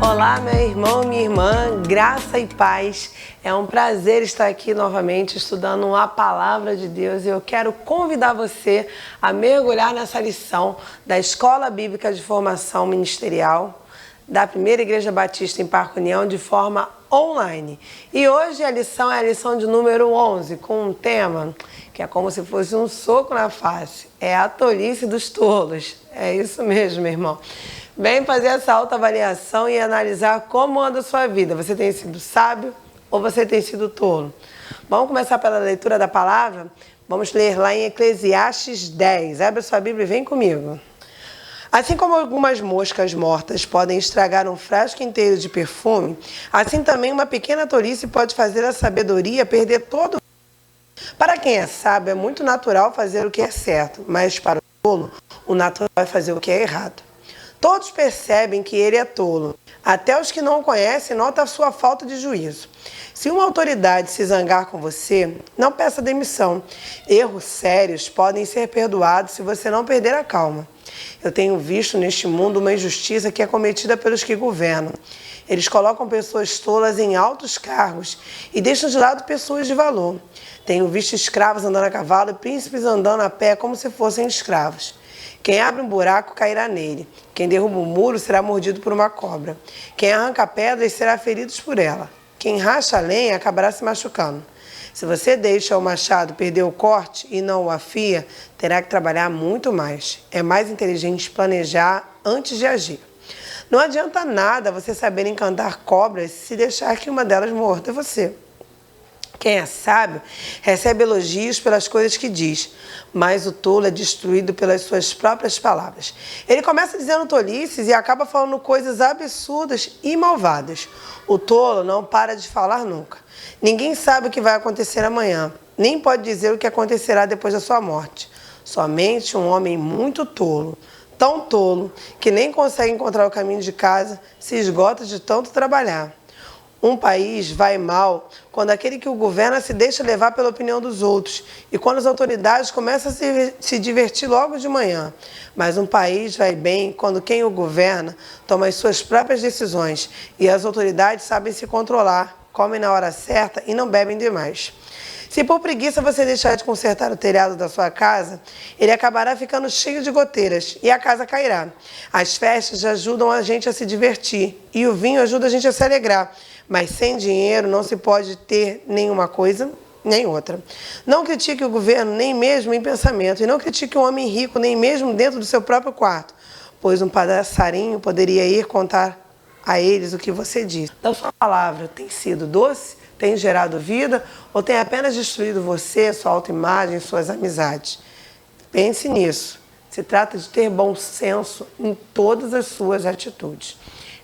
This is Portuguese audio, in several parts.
Olá, meu irmão, minha irmã, graça e paz. É um prazer estar aqui novamente estudando a Palavra de Deus e eu quero convidar você a mergulhar nessa lição da Escola Bíblica de Formação Ministerial da Primeira Igreja Batista em Parque União de forma online. E hoje a lição é a lição de número 11, com um tema que é como se fosse um soco na face. É a tolice dos tolos. É isso mesmo, meu irmão. Vem fazer essa autoavaliação e analisar como anda a sua vida. Você tem sido sábio ou você tem sido tolo? Vamos começar pela leitura da palavra? Vamos ler lá em Eclesiastes 10. Abre a sua Bíblia e vem comigo. Assim como algumas moscas mortas podem estragar um frasco inteiro de perfume, assim também uma pequena tolice pode fazer a sabedoria perder todo. Para quem é sábio, é muito natural fazer o que é certo, mas para o tolo, o natural é fazer o que é errado. Todos percebem que ele é tolo. Até os que não o conhecem notam a sua falta de juízo. Se uma autoridade se zangar com você, não peça demissão. Erros sérios podem ser perdoados se você não perder a calma. Eu tenho visto neste mundo uma injustiça que é cometida pelos que governam. Eles colocam pessoas tolas em altos cargos e deixam de lado pessoas de valor. Tenho visto escravos andando a cavalo e príncipes andando a pé como se fossem escravos. Quem abre um buraco cairá nele. Quem derruba um muro será mordido por uma cobra. Quem arranca pedras será ferido por ela. Quem racha a lenha acabará se machucando. Se você deixa o machado perder o corte e não o afia, terá que trabalhar muito mais. É mais inteligente planejar antes de agir. Não adianta nada você saber encantar cobras se deixar que uma delas morda você. Quem é sábio recebe elogios pelas coisas que diz, mas o tolo é destruído pelas suas próprias palavras. Ele começa dizendo tolices e acaba falando coisas absurdas e malvadas. O tolo não para de falar nunca. Ninguém sabe o que vai acontecer amanhã, nem pode dizer o que acontecerá depois da sua morte. Somente um homem muito tolo, tão tolo que nem consegue encontrar o caminho de casa, se esgota de tanto trabalhar. Um país vai mal quando aquele que o governa se deixa levar pela opinião dos outros e quando as autoridades começam a se divertir logo de manhã. Mas um país vai bem quando quem o governa toma as suas próprias decisões e as autoridades sabem se controlar, comem na hora certa e não bebem demais. Se por preguiça você deixar de consertar o telhado da sua casa, ele acabará ficando cheio de goteiras e a casa cairá. As festas ajudam a gente a se divertir e o vinho ajuda a gente a se alegrar. Mas sem dinheiro não se pode ter nenhuma coisa nem outra. Não critique o governo nem mesmo em pensamento e não critique o homem rico nem mesmo dentro do seu próprio quarto, pois um passarinho poderia ir contar a eles o que você disse. Então sua palavra tem sido doce? Tem gerado vida ou tem apenas destruído você, sua autoimagem, suas amizades? Pense nisso. Se trata de ter bom senso em todas as suas atitudes.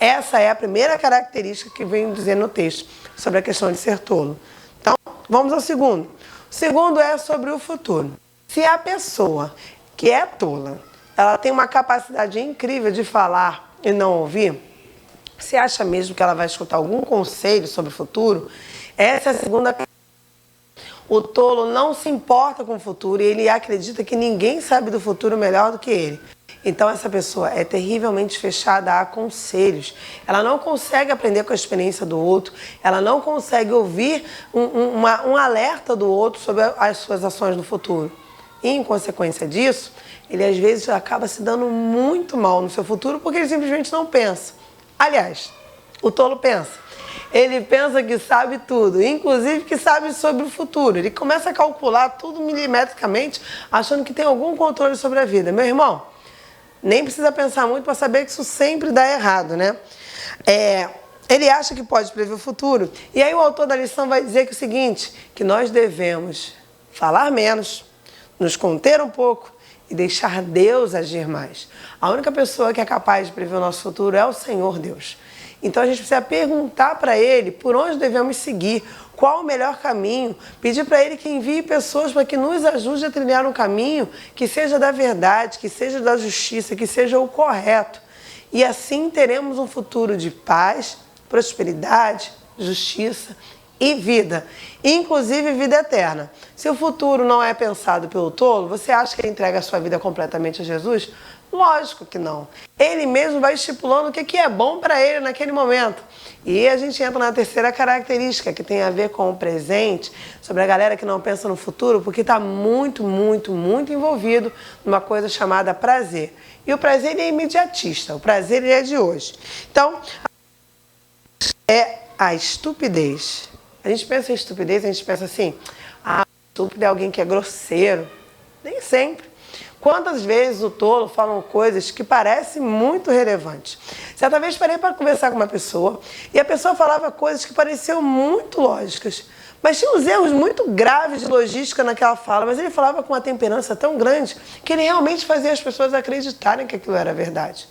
Essa é a primeira característica que vem dizer no texto sobre a questão de ser tolo. Então, vamos ao segundo. O segundo é sobre o futuro. Se a pessoa que é tola, ela tem uma capacidade incrível de falar e não ouvir, você acha mesmo que ela vai escutar algum conselho sobre o futuro? Essa é a segunda. O tolo não se importa com o futuro e ele acredita que ninguém sabe do futuro melhor do que ele. Então essa pessoa é terrivelmente fechada a conselhos. Ela não consegue aprender com a experiência do outro, ela não consegue ouvir um alerta do outro sobre as suas ações no futuro. E em consequência disso, ele às vezes acaba se dando muito mal no seu futuro porque ele simplesmente não pensa. Aliás, o tolo pensa. Ele pensa que sabe tudo, inclusive que sabe sobre o futuro. Ele começa a calcular tudo milimetricamente, achando que tem algum controle sobre a vida. Meu irmão, nem precisa pensar muito para saber que isso sempre dá errado, né? Ele acha que pode prever o futuro. E aí o autor da lição vai dizer que é o seguinte, que nós devemos falar menos, nos conter um pouco e deixar Deus agir mais. A única pessoa que é capaz de prever o nosso futuro é o Senhor Deus. Então a gente precisa perguntar para Ele por onde devemos seguir, qual o melhor caminho, pedir para Ele que envie pessoas para que nos ajude a trilhar um caminho que seja da verdade, que seja da justiça, que seja o correto. E assim teremos um futuro de paz, prosperidade, justiça e vida, inclusive vida eterna. Se o futuro não é pensado pelo tolo, você acha que ele entrega a sua vida completamente a Jesus? Lógico que não. Ele mesmo vai estipulando o que é bom para ele naquele momento. E a gente entra na terceira característica, que tem a ver com o presente, sobre a galera que não pensa no futuro, porque está muito, muito, muito envolvido numa coisa chamada prazer. E o prazer ele é imediatista, o prazer ele é de hoje. Então, é a estupidez. A gente pensa em estupidez, a gente pensa assim, estúpido é alguém que é grosseiro. Nem sempre. Quantas vezes o tolo fala coisas que parecem muito relevantes. Certa vez parei para conversar com uma pessoa e a pessoa falava coisas que pareciam muito lógicas, mas tinha uns erros muito graves de logística naquela fala, mas ele falava com uma temperança tão grande que ele realmente fazia as pessoas acreditarem que aquilo era verdade.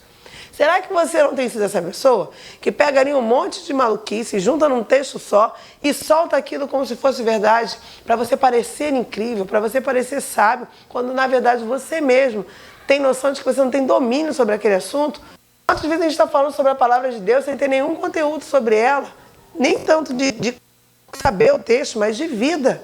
Será que você não tem sido essa pessoa que pega ali um monte de maluquice, junta num texto só e solta aquilo como se fosse verdade para você parecer incrível, para você parecer sábio, quando na verdade você mesmo tem noção de que você não tem domínio sobre aquele assunto? Quantas vezes a gente está falando sobre a palavra de Deus sem ter nenhum conteúdo sobre ela? Nem tanto de saber o texto, mas de vida.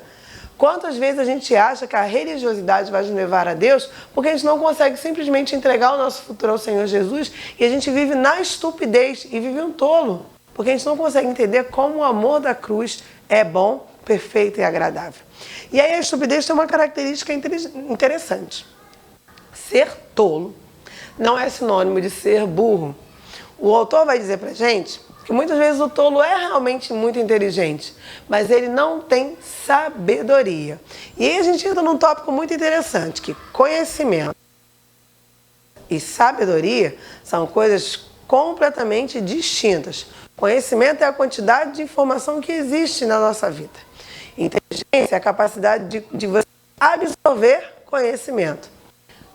Quantas vezes a gente acha que a religiosidade vai nos levar a Deus porque a gente não consegue simplesmente entregar o nosso futuro ao Senhor Jesus e a gente vive na estupidez e vive um tolo, porque a gente não consegue entender como o amor da cruz é bom, perfeito e agradável. E aí a estupidez tem uma característica interessante. Ser tolo não é sinônimo de ser burro. O autor vai dizer pra gente que muitas vezes o tolo é realmente muito inteligente, mas ele não tem sabedoria. E aí a gente entra num tópico muito interessante, que conhecimento e sabedoria são coisas completamente distintas. Conhecimento é a quantidade de informação que existe na nossa vida. Inteligência é a capacidade de você absorver conhecimento.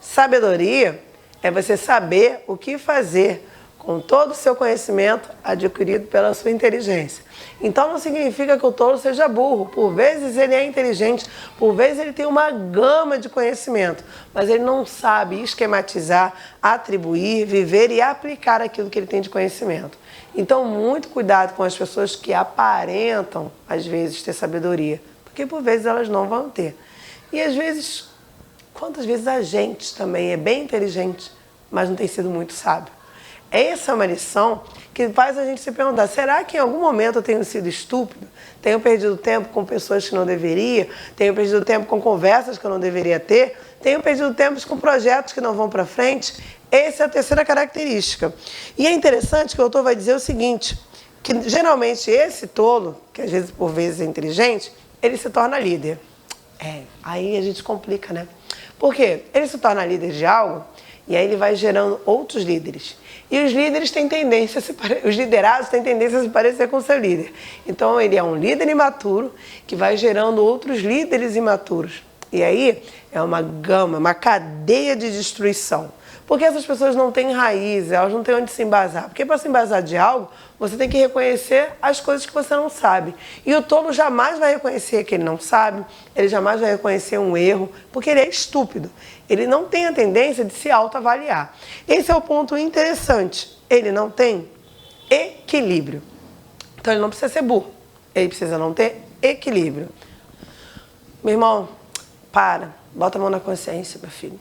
Sabedoria é você saber o que fazer com todo o seu conhecimento adquirido pela sua inteligência. Então não significa que o tolo seja burro. Por vezes ele é inteligente, por vezes ele tem uma gama de conhecimento, mas ele não sabe esquematizar, atribuir, viver e aplicar aquilo que ele tem de conhecimento. Então muito cuidado com as pessoas que aparentam, às vezes, ter sabedoria, porque por vezes elas não vão ter. E às vezes, quantas vezes a gente também é bem inteligente, mas não tem sido muito sábio? Essa é uma lição que faz a gente se perguntar, será que em algum momento eu tenho sido estúpido? Tenho perdido tempo com pessoas que não deveria? Tenho perdido tempo com conversas que eu não deveria ter? Tenho perdido tempo com projetos que não vão para frente? Essa é a terceira característica. E é interessante que o autor vai dizer o seguinte, que geralmente esse tolo, que às vezes por vezes é inteligente, ele se torna líder. Aí a gente complica, né? Por quê? Ele se torna líder de algo e aí ele vai gerando outros líderes. E os líderes têm tendência os liderados têm tendência a se parecer com o seu líder. Então ele é um líder imaturo que vai gerando outros líderes imaturos. E aí é uma gama, uma cadeia de destruição. Porque essas pessoas não têm raiz, elas não têm onde se embasar. Porque para se embasar de algo, você tem que reconhecer as coisas que você não sabe. E o tolo jamais vai reconhecer que ele não sabe, ele jamais vai reconhecer um erro, porque ele é estúpido. Ele não tem a tendência de se autoavaliar. Esse é o ponto interessante. Ele não tem equilíbrio. Então ele não precisa ser burro, ele precisa não ter equilíbrio. Meu irmão, bota a mão na consciência, meu filho.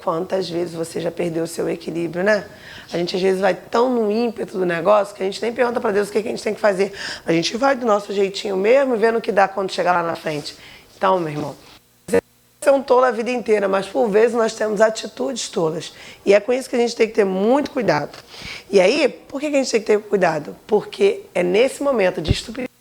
Quantas vezes você já perdeu o seu equilíbrio, né? A gente às vezes vai tão no ímpeto do negócio que a gente nem pergunta para Deus o que a gente tem que fazer. A gente vai do nosso jeitinho mesmo e vendo o que dá quando chegar lá na frente. Então, meu irmão, você é um tolo a vida inteira, mas por vezes nós temos atitudes tolas. E é com isso que a gente tem que ter muito cuidado. E aí, por que a gente tem que ter cuidado? Porque é nesse momento de estupidez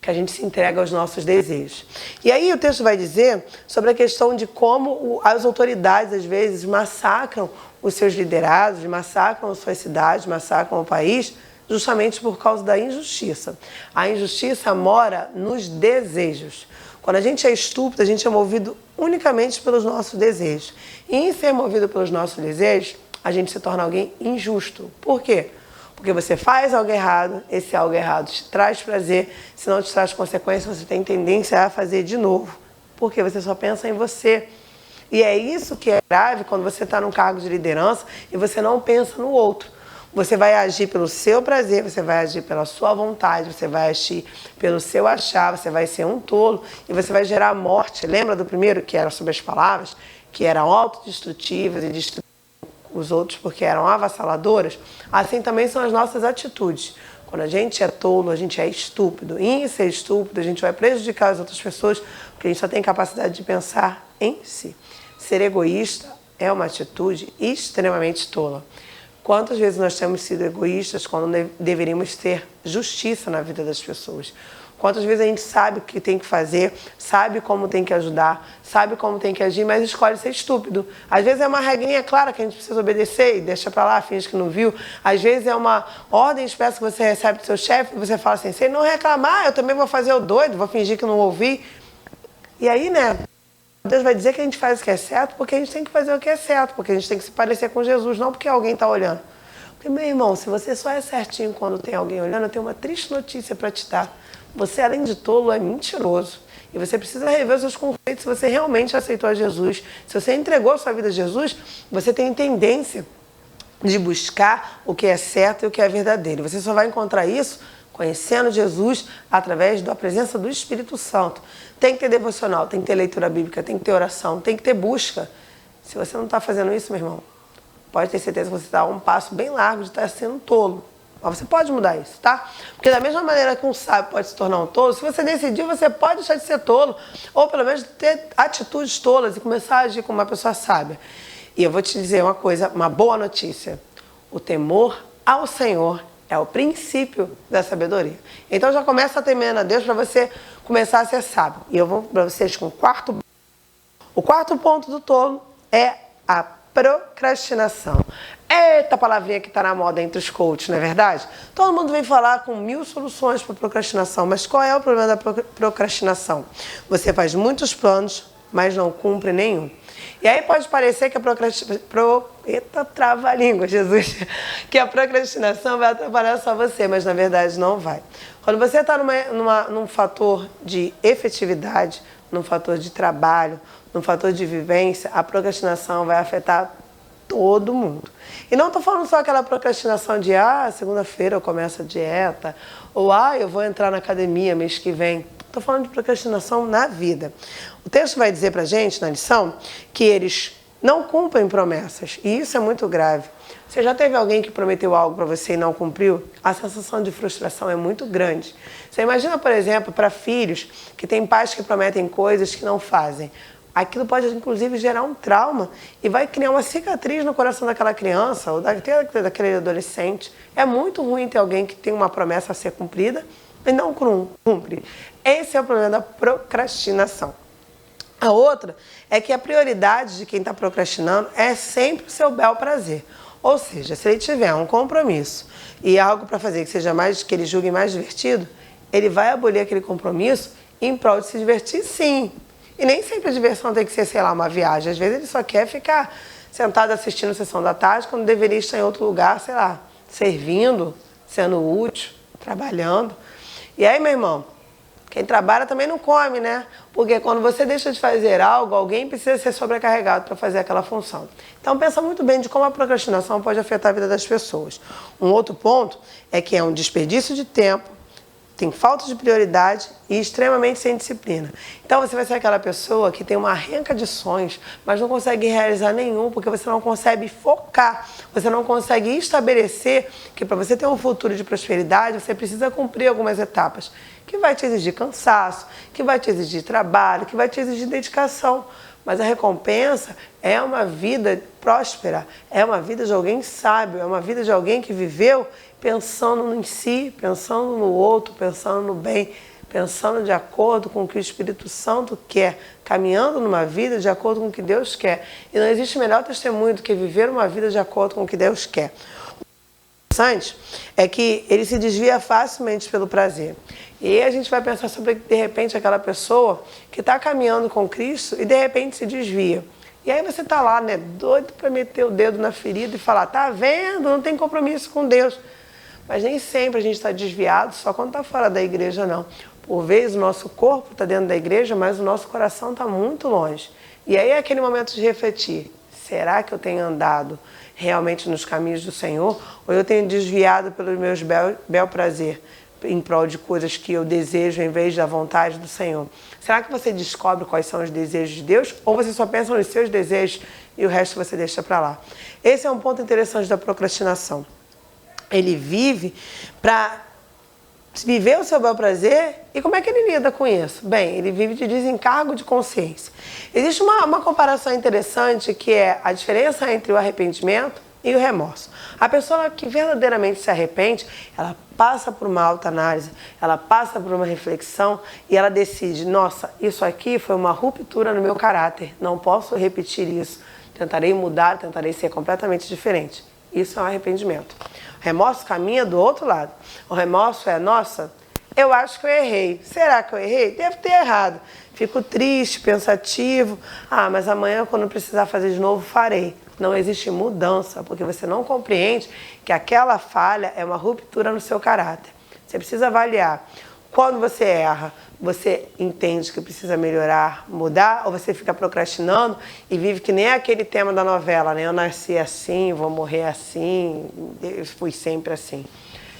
que a gente se entrega aos nossos desejos. E aí o texto vai dizer sobre a questão de como as autoridades, às vezes, massacram os seus liderados, massacram as suas cidades, massacram o país, justamente por causa da injustiça. A injustiça mora nos desejos. Quando a gente é estúpido, a gente é movido unicamente pelos nossos desejos. E em ser movido pelos nossos desejos, a gente se torna alguém injusto. Por quê? Porque você faz algo errado, esse algo errado te traz prazer, se não te traz consequência, você tem tendência a fazer de novo, porque você só pensa em você. E é isso que é grave quando você está num cargo de liderança e você não pensa no outro. Você vai agir pelo seu prazer, você vai agir pela sua vontade, você vai agir pelo seu achar, você vai ser um tolo e você vai gerar morte. Lembra do primeiro, que era sobre as palavras, que eram autodestrutivas e destrutivas? os outros porque eram avassaladoras, assim também são as nossas atitudes. Quando a gente é tolo, a gente é estúpido. E em ser estúpido, a gente vai prejudicar as outras pessoas, porque a gente só tem capacidade de pensar em si. Ser egoísta é uma atitude extremamente tola. Quantas vezes nós temos sido egoístas quando deveríamos ter justiça na vida das pessoas? Quantas vezes a gente sabe o que tem que fazer, sabe como tem que ajudar, sabe como tem que agir, mas escolhe ser estúpido. Às vezes é uma regrinha clara que a gente precisa obedecer e deixa pra lá, finge que não viu. Às vezes é uma ordem expressa que você recebe do seu chefe e você fala assim, se ele não reclamar, eu também vou fazer o doido, vou fingir que não ouvi. E aí, né, Deus vai dizer que a gente faz o que é certo porque a gente tem que fazer o que é certo, porque a gente tem que se parecer com Jesus, não porque alguém está olhando. Porque, meu irmão, se você só é certinho quando tem alguém olhando, eu tenho uma triste notícia para te dar. Você, além de tolo, é mentiroso. E você precisa rever os seus conceitos se você realmente aceitou a Jesus. Se você entregou a sua vida a Jesus, você tem tendência de buscar o que é certo e o que é verdadeiro. Você só vai encontrar isso conhecendo Jesus através da presença do Espírito Santo. Tem que ter devocional, tem que ter leitura bíblica, tem que ter oração, tem que ter busca. Se você não está fazendo isso, meu irmão, pode ter certeza que você está a um passo bem largo de estar sendo tolo. Mas você pode mudar isso, tá? Porque da mesma maneira que um sábio pode se tornar um tolo, se você decidir, você pode deixar de ser tolo. Ou pelo menos ter atitudes tolas e começar a agir como uma pessoa sábia. E eu vou te dizer uma coisa, uma boa notícia. O temor ao Senhor é o princípio da sabedoria. Então já começa a temer a Deus para você começar a ser sábio. E eu vou para vocês com o quarto. O quarto ponto do tolo é a procrastinação. Eita palavrinha que está na moda entre os coaches, não é verdade? Todo mundo vem falar com 1000 soluções para procrastinação, mas qual é o problema da procrastinação? Você faz muitos planos, mas não cumpre nenhum. E aí pode parecer que a procrastinação... Eita, trava-língua, Jesus! Que a procrastinação vai atrapalhar só você, mas na verdade não vai. Quando você está num fator de efetividade, num fator de trabalho, num fator de vivência, a procrastinação vai afetar todo mundo. E não estou falando só aquela procrastinação de segunda-feira eu começo a dieta, ou eu vou entrar na academia mês que vem. Estou falando de procrastinação na vida. O texto vai dizer pra gente, na lição, que eles não cumprem promessas. E isso é muito grave. Você já teve alguém que prometeu algo para você e não cumpriu? A sensação de frustração é muito grande. Você imagina, por exemplo, para filhos que têm pais que prometem coisas que não fazem. Aquilo pode, inclusive, gerar um trauma e vai criar uma cicatriz no coração daquela criança ou daquele adolescente. É muito ruim ter alguém que tem uma promessa a ser cumprida e não cumpre. Esse é o problema da procrastinação. A outra é que a prioridade de quem está procrastinando é sempre o seu bel prazer. Ou seja, se ele tiver um compromisso e algo para fazer que ele julgue mais divertido, ele vai abolir aquele compromisso em prol de se divertir, sim. E nem sempre a diversão tem que ser, sei lá, uma viagem. Às vezes ele só quer ficar sentado assistindo a sessão da tarde quando deveria estar em outro lugar, sei lá, servindo, sendo útil, trabalhando. E aí, meu irmão, quem trabalha também não come, né? Porque quando você deixa de fazer algo, alguém precisa ser sobrecarregado para fazer aquela função. Então, pensa muito bem de como a procrastinação pode afetar a vida das pessoas. Um outro ponto é que é um desperdício de tempo, tem falta de prioridade e extremamente sem disciplina. Então você vai ser aquela pessoa que tem uma renca de sonhos, mas não consegue realizar nenhum, porque você não consegue focar, você não consegue estabelecer que para você ter um futuro de prosperidade, você precisa cumprir algumas etapas, que vai te exigir cansaço, que vai te exigir trabalho, que vai te exigir dedicação. Mas a recompensa é uma vida próspera, é uma vida de alguém sábio, é uma vida de alguém que viveu pensando em si, pensando no outro, pensando no bem, pensando de acordo com o que o Espírito Santo quer, caminhando numa vida de acordo com o que Deus quer. E não existe melhor testemunho do que viver uma vida de acordo com o que Deus quer. O interessante é que ele se desvia facilmente pelo prazer. E aí a gente vai pensar sobre, de repente, aquela pessoa que está caminhando com Cristo e de repente se desvia. E aí você está lá, né, doido para meter o dedo na ferida e falar, tá vendo, não tem compromisso com Deus. Mas nem sempre a gente está desviado só quando está fora da igreja, não. Por vezes o nosso corpo está dentro da igreja, mas o nosso coração está muito longe. E aí é aquele momento de refletir. Será que eu tenho andado realmente nos caminhos do Senhor? Ou eu tenho desviado pelos meus bel prazer? em prol de coisas que eu desejo em vez da vontade do Senhor? Será que você descobre quais são os desejos de Deus ou você só pensa nos seus desejos e o resto você deixa para lá? Esse é um ponto interessante da procrastinação. Ele vive para viver o seu bel prazer. E como é que ele lida com isso? Bem, ele vive de desencargo de consciência. Existe uma comparação interessante que é a diferença entre o arrependimento e o remorso. A pessoa que verdadeiramente se arrepende, ela passa por uma autoanálise, ela passa por uma reflexão e ela decide, nossa, isso aqui foi uma ruptura no meu caráter, não posso repetir isso, tentarei mudar, tentarei ser completamente diferente. Isso é um arrependimento. O remorso caminha do outro lado. O remorso é, nossa, eu acho que eu errei. Será que eu errei? Devo ter errado. Fico triste, pensativo. Ah, mas amanhã, quando precisar fazer de novo, farei. Não existe mudança, porque você não compreende que aquela falha é uma ruptura no seu caráter. Você precisa avaliar. Quando você erra, você entende que precisa melhorar, mudar, ou você fica procrastinando e vive que nem aquele tema da novela, né? Eu nasci assim, vou morrer assim, eu fui sempre assim.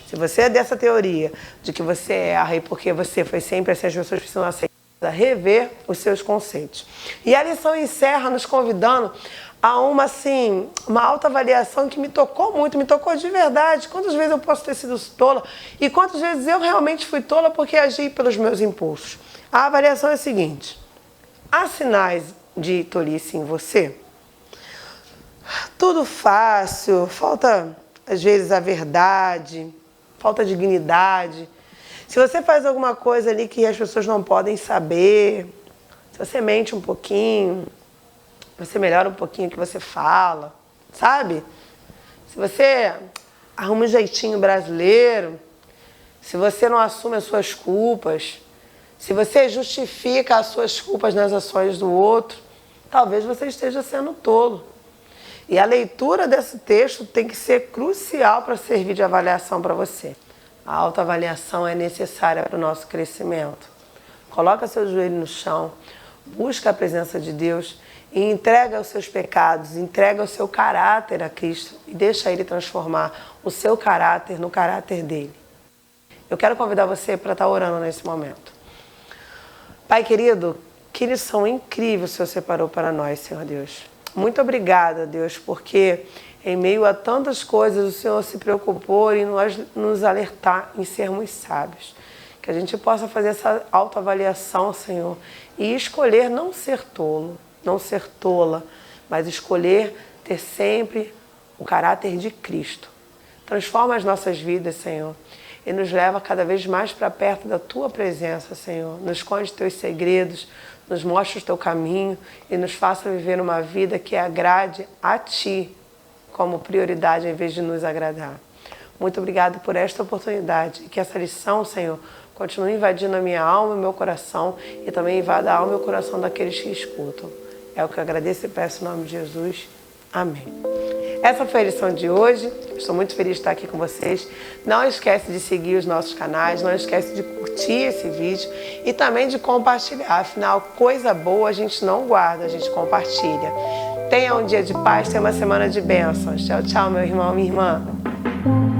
Se você é dessa teoria de que você erra e porque você foi sempre assim, as pessoas precisam aceitar, rever os seus conceitos. E a lição encerra nos convidando a uma autoavaliação que me tocou muito, me tocou de verdade. Quantas vezes eu posso ter sido tola e quantas vezes eu realmente fui tola porque agi pelos meus impulsos? A avaliação é a seguinte: há sinais de tolice em você? Tudo fácil, falta às vezes a verdade, falta dignidade. Se você faz alguma coisa ali que as pessoas não podem saber, se você mente um pouquinho, você melhora um pouquinho o que você fala, sabe? Se você arruma um jeitinho brasileiro, se você não assume as suas culpas, se você justifica as suas culpas nas ações do outro, talvez você esteja sendo tolo. E a leitura desse texto tem que ser crucial para servir de avaliação para você. A autoavaliação é necessária para o nosso crescimento. Coloca seu joelho no chão, busca a presença de Deus e entrega os seus pecados, entrega o seu caráter a Cristo e deixa Ele transformar o seu caráter no caráter dele. Eu quero convidar você para estar orando nesse momento. Pai querido, que lição incrível o Senhor separou para nós, Senhor Deus. Muito obrigada, Deus, porque em meio a tantas coisas o Senhor se preocupou em nos alertar em sermos sábios. Que a gente possa fazer essa autoavaliação, Senhor, e escolher não ser tolo, não ser tola, mas escolher ter sempre o caráter de Cristo. Transforma as nossas vidas, Senhor, e nos leva cada vez mais para perto da Tua presença, Senhor. Nos esconde Teus segredos, nos mostre o Teu caminho e nos faça viver uma vida que agrade a Ti como prioridade em vez de nos agradar. Muito obrigado por esta oportunidade e que essa lição, Senhor, continue invadindo a minha alma e meu coração e também invada a alma e o coração daqueles que escutam. É o que eu agradeço e peço em nome de Jesus. Amém. Essa foi a lição de hoje. Estou muito feliz de estar aqui com vocês. Não esquece de seguir os nossos canais, não esquece de curtir esse vídeo e também de compartilhar. Afinal, coisa boa a gente não guarda, a gente compartilha. Tenha um dia de paz, tenha uma semana de bênçãos. Tchau, tchau, meu irmão, minha irmã.